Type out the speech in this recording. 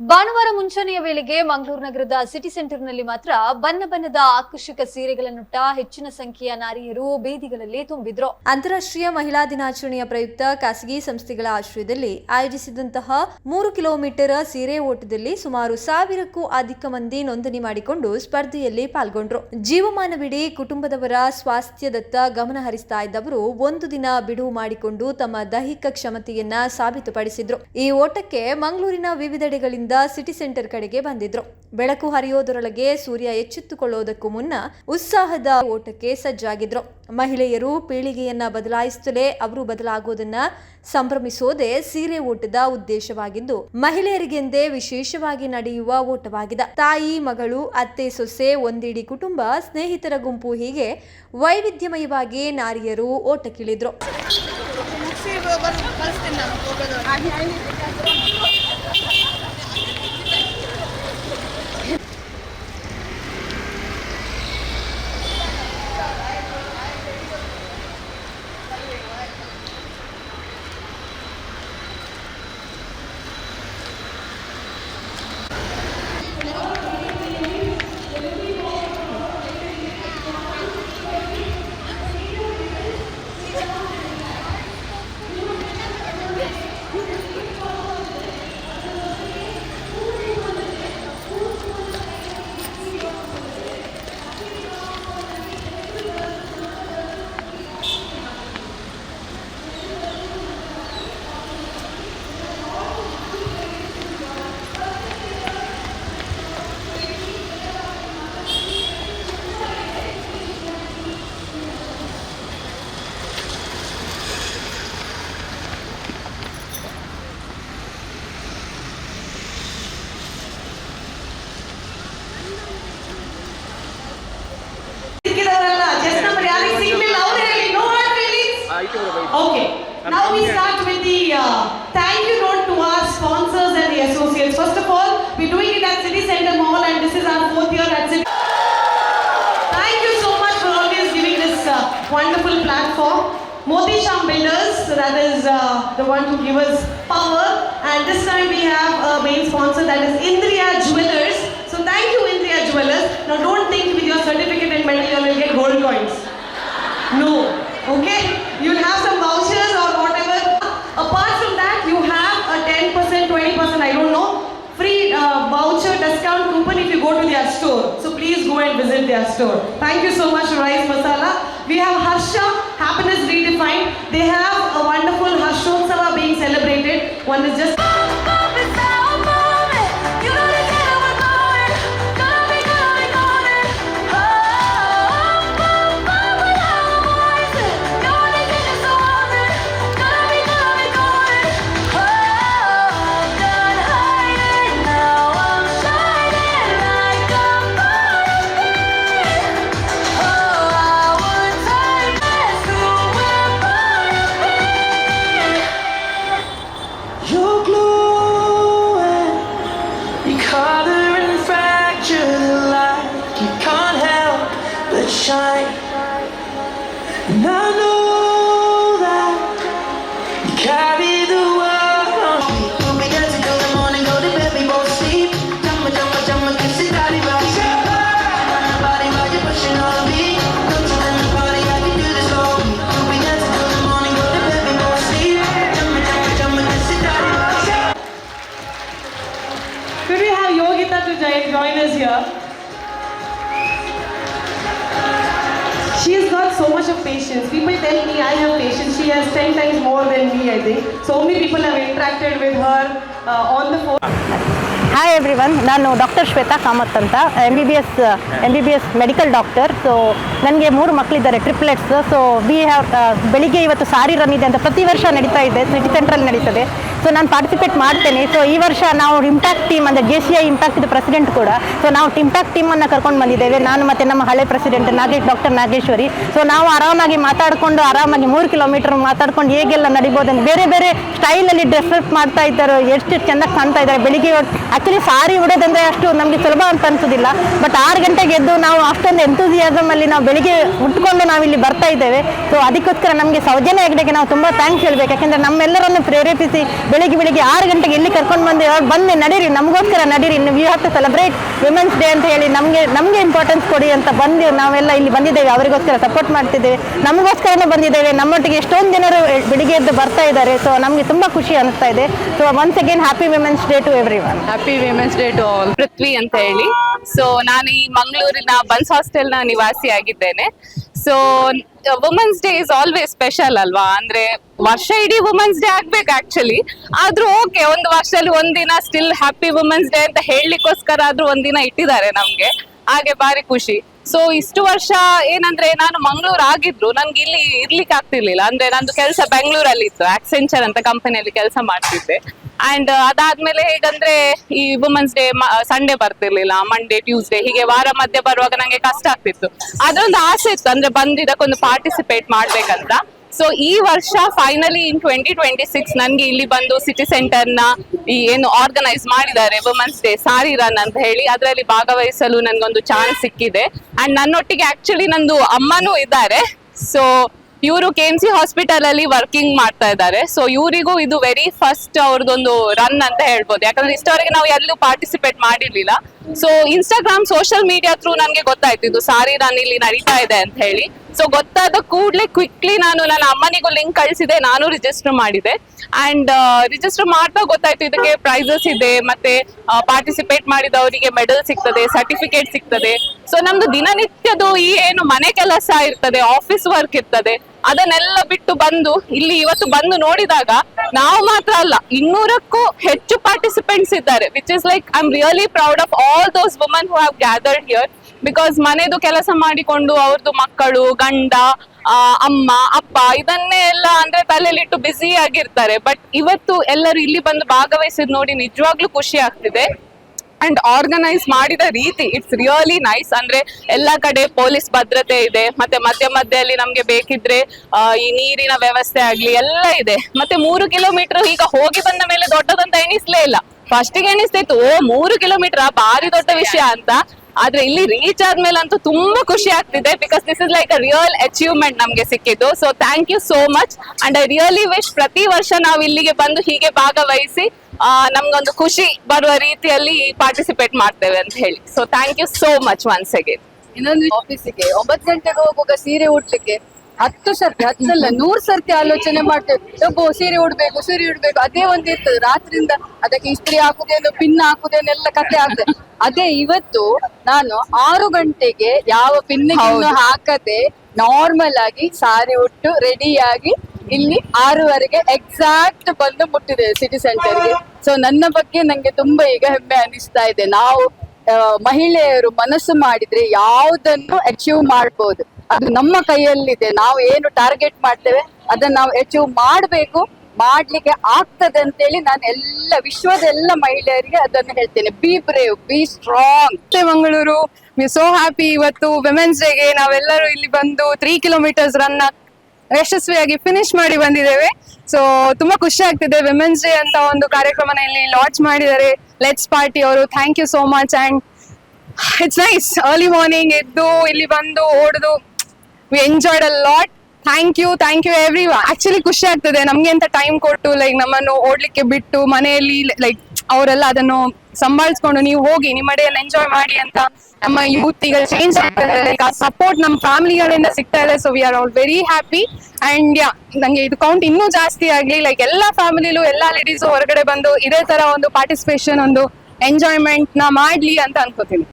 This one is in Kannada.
ಭಾನುವಾರ ಮುಂಚಾನೆಯ ವೇಳೆಗೆ ಮಂಗಳೂರು ನಗರದ ಸಿಟಿ ಸೆಂಟರ್ನಲ್ಲಿ ಮಾತ್ರ ಬಣ್ಣ ಬಣ್ಣದ ಆಕರ್ಷಕ ಸೀರೆಗಳನ್ನುಟ್ಟ ಹೆಚ್ಚಿನ ಸಂಖ್ಯೆಯ ನಾರಿಯರು ಬೀದಿಗಳಲ್ಲಿ ತುಂಬಿದ್ರು. ಅಂತಾರಾಷ್ಟ್ರೀಯ ಮಹಿಳಾ ದಿನಾಚರಣೆಯ ಪ್ರಯುಕ್ತ ಖಾಸಗಿ ಸಂಸ್ಥೆಗಳ ಆಶ್ರಯದಲ್ಲಿ ಆಯೋಜಿಸಿದಂತಹ 3 ಕಿಲೋಮೀಟರ್ ಸೀರೆ ಓಟದಲ್ಲಿ ಸುಮಾರು 1000ಕ್ಕೂ ಅಧಿಕ ಮಂದಿ ನೋಂದಣಿ ಮಾಡಿಕೊಂಡು ಸ್ಪರ್ಧೆಯಲ್ಲಿ ಪಾಲ್ಗೊಂಡ್ರು. ಜೀವಮಾನವಿಡೀ ಕುಟುಂಬದವರ ಸ್ವಾಸ್ಥ್ಯದತ್ತ ಗಮನ ಹರಿಸ್ತಾ ಇದ್ದವರು ಒಂದು ದಿನ ಬಿಡುವು ಮಾಡಿಕೊಂಡು ತಮ್ಮ ದೈಹಿಕ ಕ್ಷಮತೆಯನ್ನ ಸಾಬೀತುಪಡಿಸಿದ್ರು. ಈ ಓಟಕ್ಕೆ ಮಂಗಳೂರಿನ ವಿವಿಧೆಡೆಗಳಿಂದ ಸಿಟಿ ಸೆಂಟರ್ ಕಡೆಗೆ ಬಂದಿದ್ರು. ಬೆಳಕು ಹರಿಯೋದರೊಳಗೆ ಸೂರ್ಯ ಎಚ್ಚೆತ್ತುಕೊಳ್ಳೋದಕ್ಕೂ ಮುನ್ನ ಉತ್ಸಾಹದ ಓಟಕ್ಕೆ ಸಜ್ಜಾಗಿದ್ರು. ಮಹಿಳೆಯರು ಪೀಳಿಗೆಯನ್ನ ಬದಲಾಯಿಸುತ್ತಲೇ ಅವರು ಬದಲಾಗೋದನ್ನ ಸಂಭ್ರಮಿಸೋದೇ ಸೀರೆ ಓಟದ ಉದ್ದೇಶವಾಗಿದ್ದು, ಮಹಿಳೆಯರಿಗೆಂದೇ ವಿಶೇಷವಾಗಿ ನಡೆಯುವ ಓಟವಾಗಿದೆ. ತಾಯಿ, ಮಗಳು, ಅತ್ತೆ, ಸೊಸೆ, ಒಂದಿಡೀ ಕುಟುಂಬ, ಸ್ನೇಹಿತರ ಗುಂಪು ಹೀಗೆ ವೈವಿಧ್ಯಮಯವಾಗಿ ನಾರಿಯರು ಓಟಕ್ಕಿಳಿದ್ರು. Okay, now we start with the thank you note to our sponsors and the associates. First of all, we're doing it at City Center Mall and this is our 4th year at City. Thank you so much for always giving this wonderful platform. Modi Sham Builders, so that is the one to give us power, and this time we have a main sponsor, that is Indriya Jewelers. So thank you Indriya Jewelers. Now don't think with your certificate and medal you will get gold coins. No, okay? You'll have some vouchers or whatever. Apart from that, you have a 10%, 20%, I don't know, free voucher discount coupon if you go to their store. So please go and visit their store. Thank you so much, Rice Masala. We have Harsha, Happiness Redefined. They have a wonderful Harshotsava being celebrated. One is just... shine, and I know that you carry the world. Put me dancing till the morning, go to bed, we won't sleep. Jumma, jumma, jumma, kiss it, daddy, right? My body, while you're pushing on me. Don't you let me party, I can do this slowly. Put me dancing till the morning, go to bed, we won't sleep. Jumma, jumma, jumma, kiss it, daddy, right? Could we have Yogita to join us here? She has got so much of patience. People tell me I have patience. She has 10 times more than me, I think. So many people have interacted with her on the phone. Hi everyone, ನಾನು ಡಾಕ್ಟರ್ ಶ್ವೇತಾ ಕಾಮತ್ ಅಂತ M B B S medical doctor. So ನನಗೆ 3 ಮಕ್ಕಳಿದ್ದಾರೆ, ಟ್ರಿಪ್ಲೆಟ್ಸ್. ಸೊ ಬೆಳಿಗ್ಗೆ ಇವತ್ತು ಸಾರಿ ರನ್ ಇದೆ ಅಂತ ಪ್ರತಿ ವರ್ಷ ನಡೀತಾ ಇದೆ, ಸಿಟಿ ಸೆಂಟ್ರಲ್ಲಿ ನಡೀತದೆ. ಸೊ ನಾನು ಪಾರ್ಟಿಸಿಪೇಟ್ ಮಾಡ್ತೇನೆ. ಸೊ ಈ ವರ್ಷ ನಾವು ಇಂಪ್ಯಾಕ್ಟ್ ಟೀಮ್ ಅಂದರೆ JCI ಇಂಪ್ಯಾಕ್ಟ್ ಪ್ರೆಸಿಡೆಂಟ್ ಕೂಡ. ಸೊ ನಾವು ಇಂಪ್ಯಾಕ್ಟ್ ಟೀಮನ್ನು ಕರ್ಕೊಂಡು ಬಂದಿದ್ದೇವೆ, ನಾನು ಮತ್ತು ನಮ್ಮ ಹಳೆ ಪ್ರೆಸಿಡೆಂಟ್ ಡಾಕ್ಟರ್ ನಾಗೇಶ್ವರಿ. ಸೊ ನಾವು ಆರಾಮಾಗಿ ಮಾತಾಡಿಕೊಂಡು ಆರಾಮಾಗಿ 3 ಕಿಲೋಮೀಟರ್ ಮಾತಾಡ್ಕೊಂಡು ಹೇಗೆಲ್ಲ ನಡಿಬೋದು, ಬೇರೆ ಬೇರೆ ಸ್ಟೈಲಲ್ಲಿ ಡ್ರೆಸ್ ಅಪ್ ಮಾಡ್ತಾ ಇದ್ದಾರೆ, ಎಷ್ಟು ಚೆನ್ನಾಗಿ ಕಾಣ್ತಾ ಇದ್ದಾರೆ. ಬೆಳಿಗ್ಗೆ ಆ್ಯಕ್ಚುಲಿ ಸಾರಿ ಉಡೋದಂದರೆ ಅಷ್ಟು ನಮಗೆ ಸುಲಭ ಅಂತ ಅನಿಸೋದಿಲ್ಲ. ಬಟ್ 6 ಗಂಟೆಗೆ ಎದ್ದು ನಾವು ಅಷ್ಟೊಂದು ಎಂತೂಸಿಯಾಸಮಲ್ಲಿ ನಾವು ಬೆಳಿಗ್ಗೆ ಉಟ್ಕೊಂಡು ನಾವಿಲ್ಲಿ ಬರ್ತಾ ಇದ್ದೇವೆ. ಸೊ ಅದಕ್ಕೋಸ್ಕರ ನಮಗೆ ಸೌಜನ್ಯ ಹೆಗ್ಡೆಗೆ ನಾವು ತುಂಬ ಥ್ಯಾಂಕ್ಸ್ ಹೇಳಬೇಕು. ಯಾಕೆಂದರೆ ನಮ್ಮೆಲ್ಲರನ್ನು ಪ್ರೇರೇಪಿಸಿ ಬೆಳಿಗ್ಗೆ 6 ಗಂಟೆಗೆ ಇಲ್ಲಿ ಕರ್ಕೊಂಡು ಬಂದೆ ನಡೀರಿ, ನಮಗೋಸ್ಕರ ನಡೀರಿ, we have to celebrate women's day ಅಂತ ಹೇಳಿ ನಮಗೆ ಇಂಪಾರ್ಟೆನ್ಸ್ ಕೊಡಿ ಅಂತ ಬಂದು ನಾವೆಲ್ಲ ಇಲ್ಲಿ ಬಂದಿದ್ದೇವೆ. ಅವರಿಗೋಸ್ಕರ ಸಪೋರ್ಟ್ ಮಾಡ್ತಿದ್ದೇವೆ, ನಮಗೋಸ್ಕರನೇ ಬಂದಿದ್ದೇವೆ. ನಮ್ಮೊಟ್ಟಿಗೆ ಎಷ್ಟೊಂದು ಜನರು ಬೆಳಿಗ್ಗೆ ಎದ್ದು ಬರ್ತಾ ಇದ್ದಾರೆ. ಸೊ ನಮಗೆ ತುಂಬ ಖುಷಿ ಅನಿಸ್ತಾ ಇದೆ. So once again happy women's day to everyone. Happy women's day to all. Prithvi ಅಂತ ಹೇಳಿ. ಸೊ ನಾನು ಈ ಮಂಗಳೂರಿನ ಬನ್ಸ್ ಹಾಸ್ಟೆಲ್ನ ನಿವಾಸಿಯಾಗಿದ್ದೇನೆ. So women's day is always special ಅಲ್ವಾ, ಅಂದ್ರೆ ವರ್ಷ ಇಡೀ ವುಮೆನ್ಸ್ ಡೇ ಆಗ್ಬೇಕು ಆಕ್ಚುಲಿ. ಆದ್ರೂ ಓಕೆ, ಒಂದು ವರ್ಷದಲ್ಲಿ ಒಂದಿನ ಸ್ಟಿಲ್ ಹ್ಯಾಪಿ ವುಮೆನ್ಸ್ ಡೇ ಅಂತ ಹೇಳಲಿಕ್ಕೋಸ್ಕರ ಆದ್ರೂ ಒಂದಿನ ಇಟ್ಟಿದ್ದಾರೆ ನಮ್ಗೆ, ಹಾಗೆ ಬಾರಿ ಖುಷಿ. ಸೊ ಇಷ್ಟು ವರ್ಷ ಏನಂದ್ರೆ ನಾನು ಮಂಗಳೂರು ಆಗಿದ್ರು ನನ್ಗೆ ಇಲ್ಲಿ ಇರ್ಲಿಕ್ಕೆ ಆಗ್ತಿರ್ಲಿಲ್ಲ. ಅಂದ್ರೆ ನಂದು ಕೆಲಸ ಬೆಂಗಳೂರಲ್ಲಿ ಇತ್ತು, ಆಕ್ಸೆಂಚರ್ ಅಂತ ಕಂಪನಿಯಲ್ಲಿ ಕೆಲಸ ಮಾಡ್ತಿದ್ದೆ. ಅಂಡ್ ಅದಾದ್ಮೇಲೆ ಹೇಗಂದ್ರೆ ಈ ವುಮೆನ್ಸ್ ಡೇ ಸಂಡೇ ಬರ್ತಿರ್ಲಿಲ್ಲ, ಮಂಡೇ ಟ್ಯೂಸ್ಡೇ ಹೀಗೆ ವಾರ ಮಧ್ಯೆ ಬರುವಾಗ ನಂಗೆ ಕಷ್ಟ ಆಗ್ತಿತ್ತು. ಅದ್ರೊಂದು ಆಸೆ ಇತ್ತು, ಅಂದ್ರೆ ಬಂದಿದ್ದಕ್ಕೊಂದು ಪಾರ್ಟಿಸಿಪೇಟ್ ಮಾಡ್ಬೇಕಂತ. ಸೊ ಈ ವರ್ಷ ಫೈನಲಿ ಇನ್ 2026 ನನ್ಗೆ ಇಲ್ಲಿ ಬಂದು ಸಿಟಿ ಸೆಂಟರ್ ನ ಈ ಏನು ಆರ್ಗನೈಸ್ ಮಾಡಿದ್ದಾರೆ ವುಮೆನ್ಸ್ ಡೇ ಸಾರಿ ರನ್ ಅಂತ ಹೇಳಿ, ಅದರಲ್ಲಿ ಭಾಗವಹಿಸಲು ನನ್ಗೊಂದು ಚಾನ್ಸ್ ಸಿಕ್ಕಿದೆ. ಅಂಡ್ ನನ್ನೊಟ್ಟಿಗೆ ಆಕ್ಚುಲಿ ನಂದು ಅಮ್ಮನೂ ಇದ್ದಾರೆ. ಸೊ ಇವರು KMC ಹಾಸ್ಪಿಟಲ್ ಅಲ್ಲಿ ವರ್ಕಿಂಗ್ ಮಾಡ್ತಾ ಇದ್ದಾರೆ. ಸೊ ಇವರಿಗೂ ಇದು ವೆರಿ ಫಸ್ಟ್ ಅವ್ರದ್ದೊಂದು ರನ್ ಅಂತ ಹೇಳ್ಬೋದು, ಯಾಕಂದ್ರೆ ಇಷ್ಟವರೆಗೆ ನಾವು ಎಲ್ಲೂ ಪಾರ್ಟಿಸಿಪೇಟ್ ಮಾಡಿರ್ಲಿಲ್ಲ. So Instagram social media through ನನ್ಗೆ ಗೊತ್ತಾಯ್ತು ಇದು ಸಾರಿ ರನ್ ಇಲ್ಲಿ ನಡೀತಾ ಇದೆ ಅಂತ ಹೇಳಿ. ಸೊ ಗೊತ್ತಾದ ಕೂಡಲೇ ಕ್ವಿಕ್ಲಿ ನಾನು ನನ್ನ ಅಮ್ಮನಿಗೂ ಲಿಂಕ್ ಕಳಿಸಿದೆ, ನಾನು ರಿಜಿಸ್ಟರ್ ಮಾಡಿದೆ. ಅಂಡ್ ರಿಜಿಸ್ಟರ್ ಮಾಡ್ತಾ ಗೊತ್ತಾಯ್ತು ಇದಕ್ಕೆ ಪ್ರೈಸಸ್ ಇದೆ, ಮತ್ತೆ ಪಾರ್ಟಿಸಿಪೇಟ್ ಮಾಡಿದವರಿಗೆ ಮೆಡಲ್ ಸಿಗ್ತದೆ, ಸರ್ಟಿಫಿಕೇಟ್ ಸಿಗ್ತದೆ. ಸೊ ನಮ್ದು ದಿನನಿತ್ಯದು ಈ ಏನು ಮನೆ ಕೆಲಸ ಇರ್ತದೆ, ಆಫೀಸ್ ವರ್ಕ್ ಇರ್ತದೆ, ಅದನ್ನೆಲ್ಲ ಬಿಟ್ಟು ಬಂದು ಇಲ್ಲಿ ಇವತ್ತು ಬಂದು ನೋಡಿದಾಗ ನಾವು ಮಾತ್ರ ಅಲ್ಲ 200ಕ್ಕೂ ಹೆಚ್ಚು ಪಾರ್ಟಿಸಿಪೆಂಟ್ಸ್ ಇದ್ದಾರೆ. Which is like I am really proud of all those women who have gathered here. Because ಮನೆದು ಕೆಲಸ ಮಾಡಿಕೊಂಡು ಅವ್ರದ್ದು ಮಕ್ಕಳು, ಗಂಡ, ಅಮ್ಮ, ಅಪ್ಪ ಇದನ್ನೇ ಎಲ್ಲ ಅಂದ್ರೆ ತಲೆಯಲ್ಲಿಟ್ಟು ಬ್ಯುಸಿ ಆಗಿರ್ತಾರೆ. ಬಟ್ ಇವತ್ತು ಎಲ್ಲರೂ ಇಲ್ಲಿ ಬಂದು ಭಾಗವಹಿಸಿದ್ ನೋಡಿ ನಿಜವಾಗ್ಲೂ ಖುಷಿ ಆಗ್ತಿದೆ. ಅಂಡ್ ಆರ್ಗನೈಸ್ ಮಾಡಿದ ರೀತಿ ಇಟ್ಸ್ ರಿಯಲಿ ನೈಸ್. ಅಂದ್ರೆ ಎಲ್ಲಾ ಕಡೆ ಪೊಲೀಸ್ ಭದ್ರತೆ ಇದೆ, ಮತ್ತೆ ಮಧ್ಯದಲ್ಲಿ ನಮ್ಗೆ ಬೇಕಿದ್ರೆ ಈ ನೀರಿನ ವ್ಯವಸ್ಥೆ ಆಗ್ಲಿ ಎಲ್ಲ ಇದೆ. ಮತ್ತೆ 3 ಕಿಲೋಮೀಟರ್ ಈಗ ಹೋಗಿ ಬಂದ ಮೇಲೆ ದೊಡ್ಡದಂತ ಎಣಿಸ್ಲೇ ಇಲ್ಲ. ಫಸ್ಟಿಗೆ ಎಣಿಸ್ತಿತ್ತು 3 ಕಿಲೋಮೀಟರ್ ಭಾರಿ ದೊಡ್ಡ ವಿಷಯ ಅಂತ. ಆದ್ರೆ ಇಲ್ಲಿ ರೀಚ್ ಆದ್ಮೇಲೆ ಅಂತೂ ತುಂಬಾ ಖುಷಿ ಆಗ್ತಿದೆ. Because this is like a real achievement ನಮ್ಗೆ ಸಿಕ್ಕಿದ್ದು. So thank you so much. And I really wish ಪ್ರತಿ ವರ್ಷ ನಾವು ಇಲ್ಲಿಗೆ ಬಂದು ಹೀಗೆ ಭಾಗವಹಿಸಿ ನಮ್ಗೊಂದು ಖುಷಿ ಬರುವ ರೀತಿಯಲ್ಲಿ ಪಾರ್ಟಿಸಿಪೇಟ್ ಮಾಡ್ತೇವೆ ಅಂತ ಹೇಳಿ. So thank you so much once again. ಇನ್ನೊಂದು ಆಫೀಸಿಗೆ 9 ಗಂಟೆಗೆ ಹೋಗುವಾಗ ಸೀರೆ ಉಡ್ಲಿಕ್ಕೆ 10 ಸರ್ತಿ 10 ಅಲ್ಲ 100 ಸರ್ತಿ ಆಲೋಚನೆ ಮಾಡ್ತೇವೆ. ಸೀರೆ ಉಡ್ಬೇಕು ಅದೇ ಒಂದು ಇರ್ತದೆ. ರಾತ್ರಿಯಿಂದ ಅದಕ್ಕೆ ಇಸ್ತ್ರಿ ಹಾಕುದೇನು, ಪಿನ್ ಹಾಕುದೇನೆಲ್ಲ ಕತೆ ಆಗ್ತದೆ. ಅದೇ ಇವತ್ತು ನಾನು 6 ಗಂಟೆಗೆ ಯಾವ ಪಿನ್ನಿಗೆ ಹಾಕದೆ ನಾರ್ಮಲ್ ಆಗಿ ಸಾರಿ ಉಟ್ಟು ರೆಡಿಯಾಗಿ ಇಲ್ಲಿ 6ವರೆಗೆ ಎಕ್ಸಾಕ್ಟ್ ಬಂದು ಮುಟ್ಟಿದೆ ಸಿಟಿ ಸೆಂಟರ್ಗೆ. ಸೊ ನನ್ನ ಬಗ್ಗೆ ನಂಗೆ ತುಂಬಾ ಈಗ ಹೆಮ್ಮೆ ಅನಿಸ್ತಾ ಇದೆ. ನಾವು ಮಹಿಳೆಯರು ಮನಸ್ಸು ಮಾಡಿದ್ರೆ ಯಾವುದನ್ನು ಅಚೀವ್ ಮಾಡ್ಬೋದು, ಅದು ನಮ್ಮ ಕೈಯಲ್ಲಿದೆ. ನಾವು ಏನು ಟಾರ್ಗೆಟ್ ಮಾಡ್ತೇವೆ ಅದನ್ನ ನಾವು ಅಚೀವ್ ಮಾಡ್ಬೇಕು, ಮಾಡ್ಲಿಕ್ಕೆ ಆಗ್ತದೆ ಅಂತೇಳಿ ನಾನು ಎಲ್ಲ ವಿಶ್ವದ ಎಲ್ಲ ಮಹಿಳೆಯರಿಗೆ ಅದನ್ನು ಹೇಳ್ತೇನೆ. Be brave, be strong. Mangaluru we so happy. ಇವತ್ತು ವಿಮೆನ್ಸ್ ಡೇಗೆ ನಾವೆಲ್ಲರೂ ಇಲ್ಲಿ ಬಂದು 3 ಕಿಲೋಮೀಟರ್ಸ್ ರನ್ ಯಶಸ್ವಿಯಾಗಿ ಫಿನಿಶ್ ಮಾಡಿ ಬಂದಿದ್ದೇವೆ. ಸೊ ತುಂಬಾ ಖುಷಿ ಆಗ್ತಿದೆ. ವಿಮೆನ್ಸ್ ಡೇ ಅಂತ ಒಂದು ಕಾರ್ಯಕ್ರಮನ ಇಲ್ಲಿ ಲಾಂಚ್ ಮಾಡಿದ್ದಾರೆ ಲೆಟ್ಸ್ ಪಾರ್ಟಿ ಅವರು. Thank you so much. And it's nice early morning ಎದ್ದು ಇಲ್ಲಿ ಬಂದು ಓಡುದು, we enjoyed a lot. Thank you everyone. Actually ಖುಷಿ ಆಗ್ತದೆ ನಮ್ಗೆ ಅಂತ ಟೈಮ್ ಕೊಟ್ಟು ಲೈಕ್ ನಮ್ಮನ್ನು ಓಡ್ಲಿಕ್ಕೆ ಬಿಟ್ಟು ಮನೆಯಲ್ಲಿ ಲೈಕ್ ಅವರೆಲ್ಲ ಅದನ್ನು ಸಂಭಾಳಿಸ್ಕೊಂಡು ನೀವು ಹೋಗಿ ನಿಮ್ಮ ಡೇಯನ್ನು ಎಂಜಾಯ್ ಮಾಡಿ ಅಂತ ನಮ್ಮ ಯೂತ್ ಈಗ ಚೇಂಜ್ ಆಗ್ತದೆ. ಲೈಕ್ ಆ ಸಪೋರ್ಟ್ ನಮ್ಮ ಫ್ಯಾಮಿಲಿಗಳಿಂದ ಸಿಗ್ತಾ ಇದೆ. So we are all very happy. And yeah, ನಂಗೆ ಇದು ಕೌಂಟ್ ಇನ್ನೂ ಜಾಸ್ತಿ ಆಗ್ಲಿ. ಲೈಕ್ ಎಲ್ಲಾ ಫ್ಯಾಮಿಲಿಲೂ ಎಲ್ಲಾ ಲೇಡೀಸು ಹೊರಗಡೆ ಬಂದು ಇದೇ ತರ ಒಂದು ಪಾರ್ಟಿಸಿಪೇಷನ್, ಒಂದು ಎಂಜಾಯ್ಮೆಂಟ್ ನ ಮಾಡ್ಲಿ ಅಂತ ಅನ್ಕೋತೀನಿ.